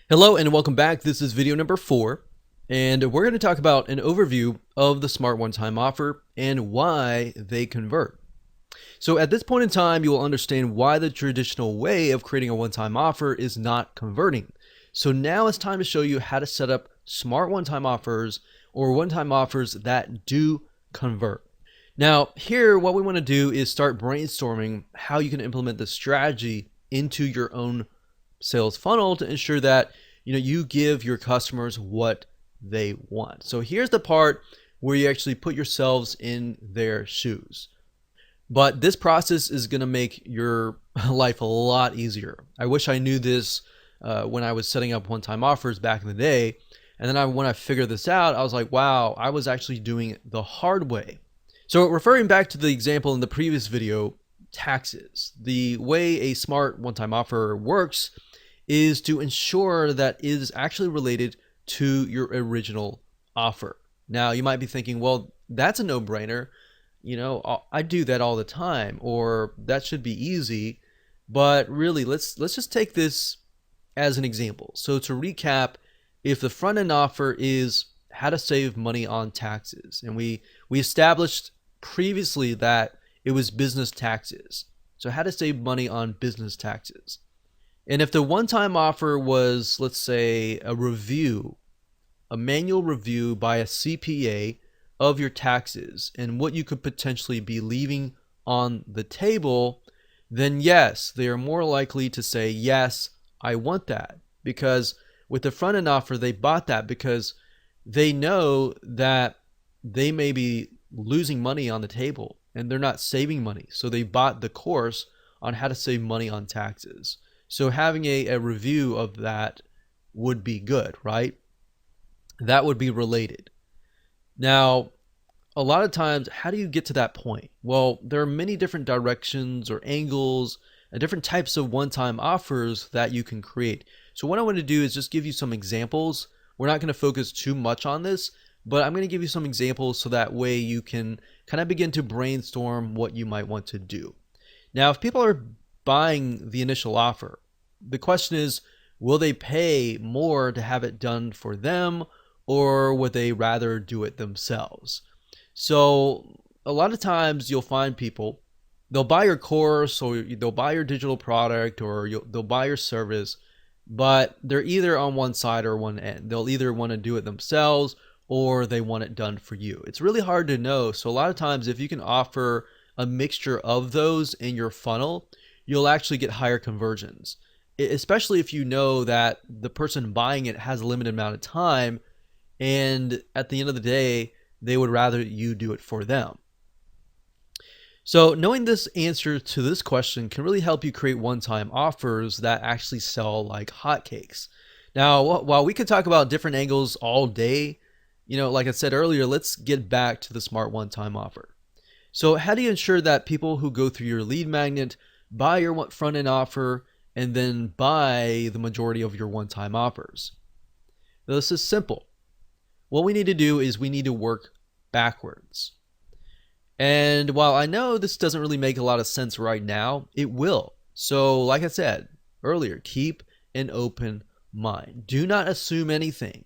Hello and welcome back. This is video number 4, and we're going to talk about an overview of the Smart One-Time Offer and why they convert. So at this point in time, you will understand why the traditional way of creating a one-time offer is not converting. So now it's time to show you how to set up smart one-time offers or one-time offers that do convert. Now here, what we want to do is start brainstorming how you can implement this strategy into your own sales funnel to ensure that you give your customers what they want. So here's the part where you actually put yourselves in their shoes. But this process is going to make your life a lot easier. I wish I knew this when I was setting up one-time offers back in the day. And then when I figured this out, I was like, wow, I was actually doing it the hard way. So referring back to the example in the previous video, taxes. The way a smart one-time offer works is to ensure that it is actually related to your original offer. Now you might be thinking, well, that's a no-brainer. I do that all the time, or that should be easy. But really, let's just take this as an example. So to recap, if the front end offer is how to save money on taxes, and we established previously that it was business taxes. So how to save money on business taxes. And if the one-time offer was, let's say, a manual review by a CPA of your taxes and what you could potentially be leaving on the table, then yes, they are more likely to say, yes, I want that. Because with the front-end offer, they bought that because they know that they may be losing money on the table and they're not saving money. So they bought the course on how to save money on taxes. So having a review of that would be good, right? That would be related. Now, a lot of times, how do you get to that point? Well, there are many different directions or angles and different types of one-time offers that you can create. So what I want to do is just give you some examples. We're not going to focus too much on this, but I'm going to give you some examples so that way you can kind of begin to brainstorm what you might want to do. Now, if people are buying the initial offer, the question is, will they pay more to have it done for them, or would they rather do it themselves? So a lot of times you'll find people, they'll buy your course or they'll buy your digital product or they'll buy your service, but they're either on one side or one end. They'll either want to do it themselves or they want it done for you. It's really hard to know. So a lot of times if you can offer a mixture of those in your funnel, you'll actually get higher conversions, especially if you know that the person buying it has a limited amount of time and at the end of the day, they would rather you do it for them. So knowing this answer to this question can really help you create one-time offers that actually sell like hotcakes. Now, while we could talk about different angles all day, like I said earlier, let's get back to the smart one-time offer. So how do you ensure that people who go through your lead magnet buy your front-end offer and then buy the majority of your one-time offers? Now, this is simple. What we need to do is we need to work backwards. And while I know this doesn't really make a lot of sense right now, it will. So like I said earlier, keep an open mind. Do not assume anything.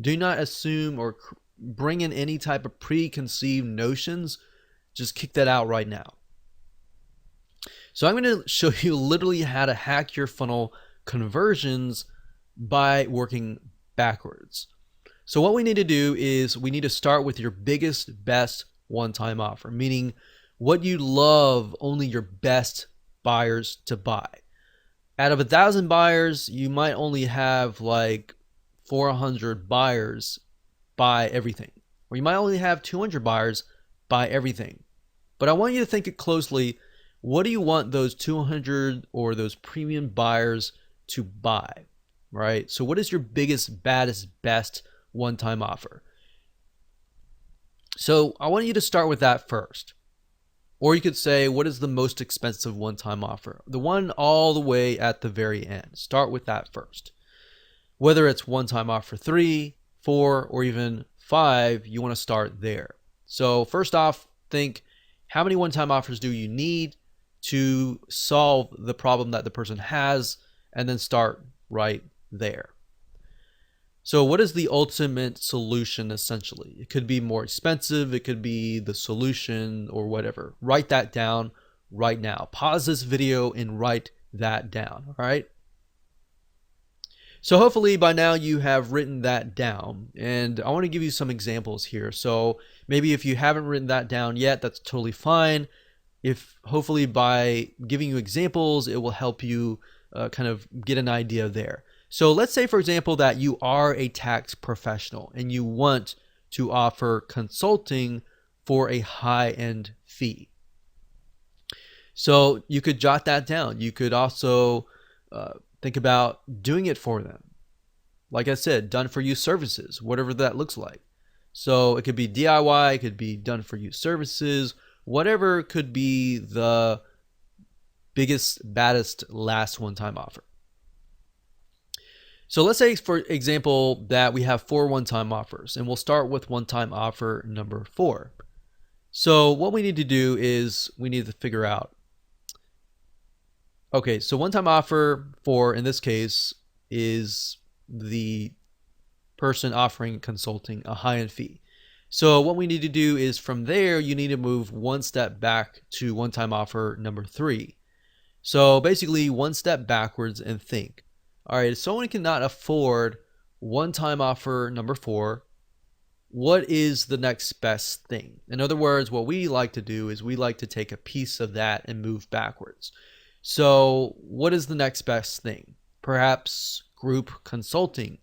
Do not assume or bring in any type of preconceived notions. Just kick that out right now. So I'm going to show you literally how to hack your funnel conversions by working backwards. So what we need to do is we need to start with your biggest, best one-time offer, meaning what you love only your best buyers to buy. Out of 1,000 buyers, you might only have like 400 buyers buy everything, or you might only have 200 buyers buy everything. But I want you to think it closely. What do you want those 200 or those premium buyers to buy, right? So what is your biggest, baddest, best one-time offer? So I want you to start with that first. Or you could say, what is the most expensive one-time offer? The one all the way at the very end. Start with that first. Whether it's one-time offer 3, 4, or even 5, you want to start there. So first off, think, how many one-time offers do you need to solve the problem that the person has, and then start right there. So what is the ultimate solution essentially? It could be more expensive, it could be the solution or whatever. Write that down right now. Pause this video and write that down, all right? So hopefully by now you have written that down, and I want to give you some examples here. So maybe if you haven't written that down yet, that's totally fine. If hopefully by giving you examples, it will help you kind of get an idea there. So let's say, for example, that you are a tax professional and you want to offer consulting for a high-end fee. So you could jot that down. You could also think about doing it for them. Like I said, done for you services, whatever that looks like. So it could be DIY, it could be done for you services, whatever could be the biggest, baddest, last one-time offer. So let's say, for example, that we have 4 one-time offers, and we'll start with one-time offer number 4. So what we need to do is we need to figure out, okay, so one-time offer 4 in this case is the person offering consulting a high-end fee. So what we need to do is from there, you need to move one step back to one-time offer number 3. So basically one step backwards and think, all right, if someone cannot afford one-time offer number 4, what is the next best thing? In other words, what we like to do is we like to take a piece of that and move backwards. So what is the next best thing? Perhaps group consulting.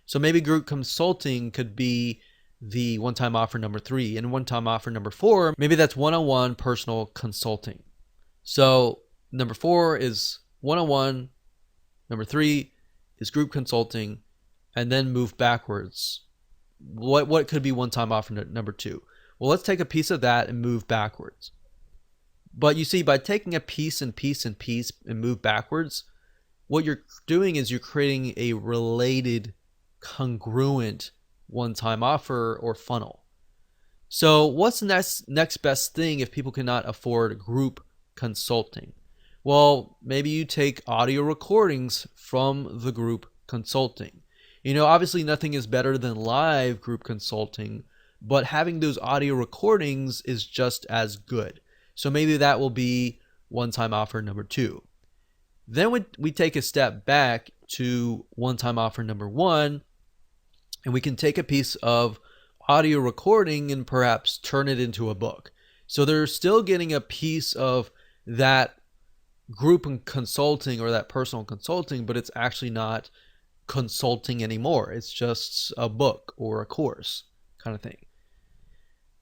So maybe group consulting could be the one-time offer number 3, and one-time offer number 4, maybe that's one-on-one personal consulting. So number 4 is one-on-one, number 3 is group consulting, and then move backwards. What could be one-time offer number 2? Well, let's take a piece of that and move backwards. But you see, by taking a piece and piece and piece and move backwards, what you're doing is you're creating a related, congruent one-time offer or funnel. So what's the next best thing if people cannot afford group consulting? Well, maybe you take audio recordings from the group consulting. You know, obviously nothing is better than live group consulting, but having those audio recordings is just as good. So maybe that will be one-time offer number 2. Then we take a step back to one-time offer number 1, and we can take a piece of audio recording and perhaps turn it into a book. So they're still getting a piece of that group and consulting or that personal consulting, but it's actually not consulting anymore. It's just a book or a course kind of thing.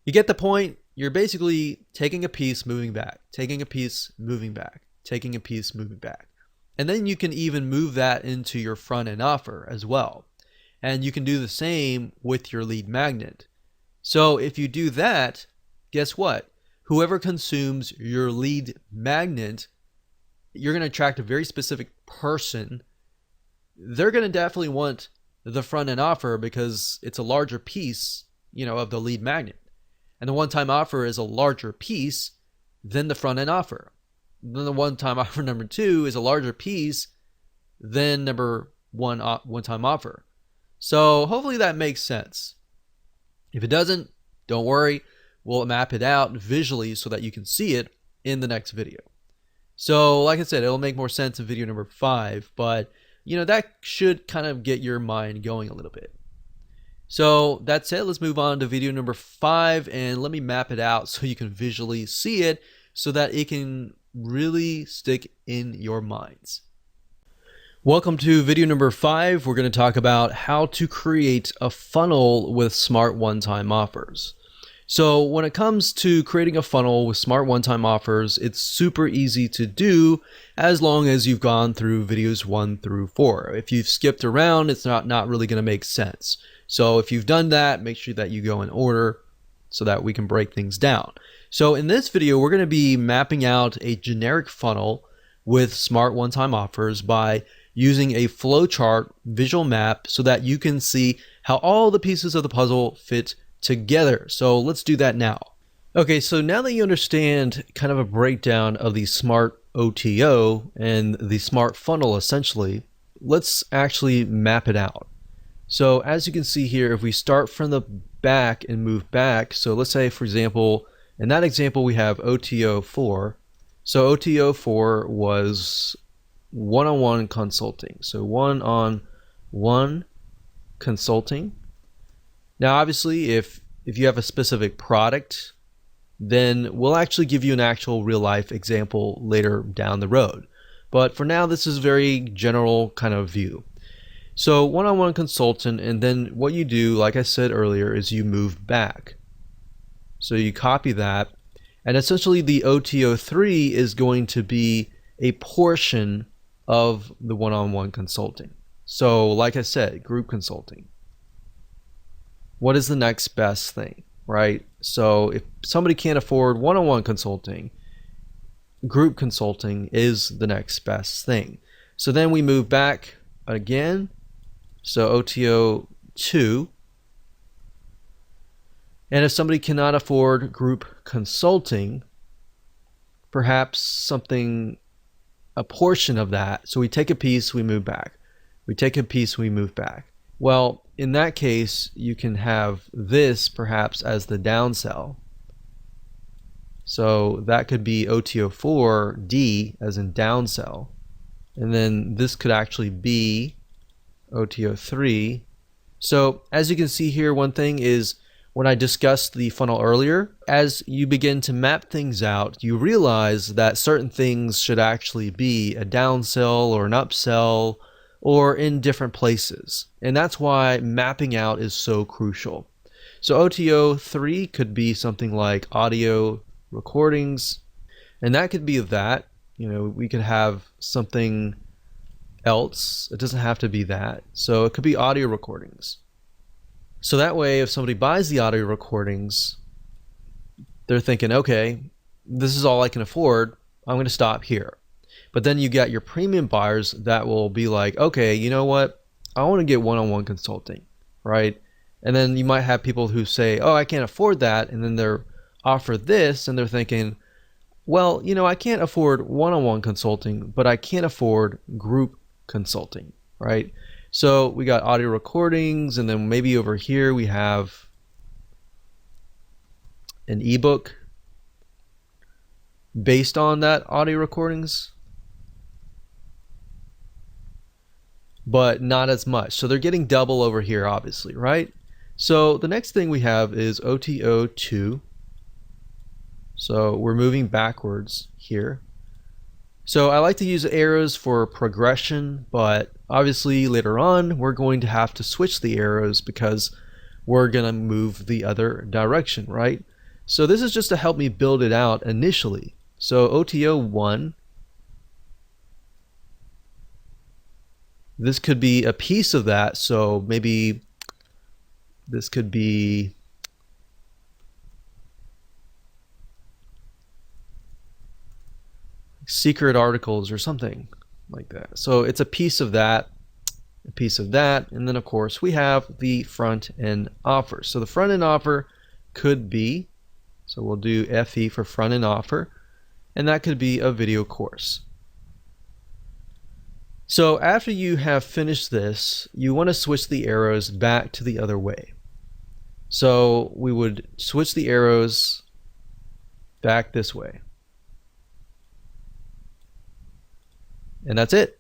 You get the point? You're basically taking a piece, moving back, taking a piece, moving back, taking a piece, moving back. And then you can even move that into your front end offer as well. And you can do the same with your lead magnet. So if you do that, guess what? Whoever consumes your lead magnet, you're going to attract a very specific person. They're going to definitely want the front end offer because it's a larger piece, of the lead magnet. And the one-time offer is a larger piece than the front end offer. Then the one-time offer number 2 is a larger piece than number 1 one-time offer. So hopefully that makes sense. If it doesn't, don't worry. We'll map it out visually so that you can see it in the next video. So like I said, it'll make more sense in video number 5, but that should kind of get your mind going a little bit. So that's it. Let's move on to video number 5, and let me map it out so you can visually see it so that it can really stick in your minds. Welcome to video number 5. We're going to talk about how to create a funnel with smart one-time offers. So when it comes to creating a funnel with smart one-time offers, it's super easy to do as long as you've gone through videos 1 through 4. If you've skipped around, it's not really going to make sense. So if you've done that, make sure that you go in order so that we can break things down. So in this video, we're going to be mapping out a generic funnel with smart one-time offers by using a flowchart visual map so that you can see how all the pieces of the puzzle fit together. So let's do that now. Okay, so now that you understand kind of a breakdown of the Smart OTO and the smart funnel essentially, let's actually map it out. So as you can see here, if we start from the back and move back, so let's say, for example, in that example, we have OTO 4. So OTO 4 was one-on-one consulting. So one-on-one consulting. Now, obviously, if you have a specific product, then we'll actually give you an actual real-life example later down the road. But for now, this is a very general kind of view. So one-on-one consultant, and then what you do, like I said earlier, is you move back. So you copy that, and essentially the OTO3 is going to be a portion of the one-on-one consulting. So like I said, group consulting. What is the next best thing, right? So if somebody can't afford one-on-one consulting, group consulting is the next best thing. So then we move back again. So OTO 2. And if somebody cannot afford group consulting, perhaps something, a portion of that. So we take a piece, we move back. We take a piece, we move back. Well, in that case, you can have this perhaps as the downsell. So that could be OTO 4D as in downsell. And then this could actually be OTO 3. So as you can see here, one thing is when I discussed the funnel earlier, as you begin to map things out, you realize that certain things should actually be a downsell or an upsell or in different places. And that's why mapping out is so crucial. So OTO 3 could be something like audio recordings, and that could be that. You know, we could have something else. It doesn't have to be that. So it could be audio recordings. So that way, if somebody buys the audio recordings, they're thinking, okay, this is all I can afford. I'm going to stop here. But then you got your premium buyers that will be like, okay, you know what? I want to get one-on-one consulting, right? And then you might have people who say, oh, I can't afford that. And then they're offered this and they're thinking, well, you know, I can't afford one-on-one consulting, but I can't afford group consulting, right? So we got audio recordings, and then maybe over here we have an ebook based on that audio recordings, but not as much. So they're getting double over here, obviously, right? So the next thing we have is OTO 2. So we're moving backwards here. So I like to use arrows for progression, but obviously later on we're going to have to switch the arrows because we're going to move the other direction, right? So this is just to help me build it out initially. So OTO 1, this could be a piece of that. So maybe this could be secret articles or something like that. So it's a piece of that, a piece of that, and then of course we have the front end offer. So the front end offer could be, so we'll do FE for front end offer, and that could be a video course. So after you have finished this, you want to switch the arrows back to the other way. So we would switch the arrows back this way. And that's it.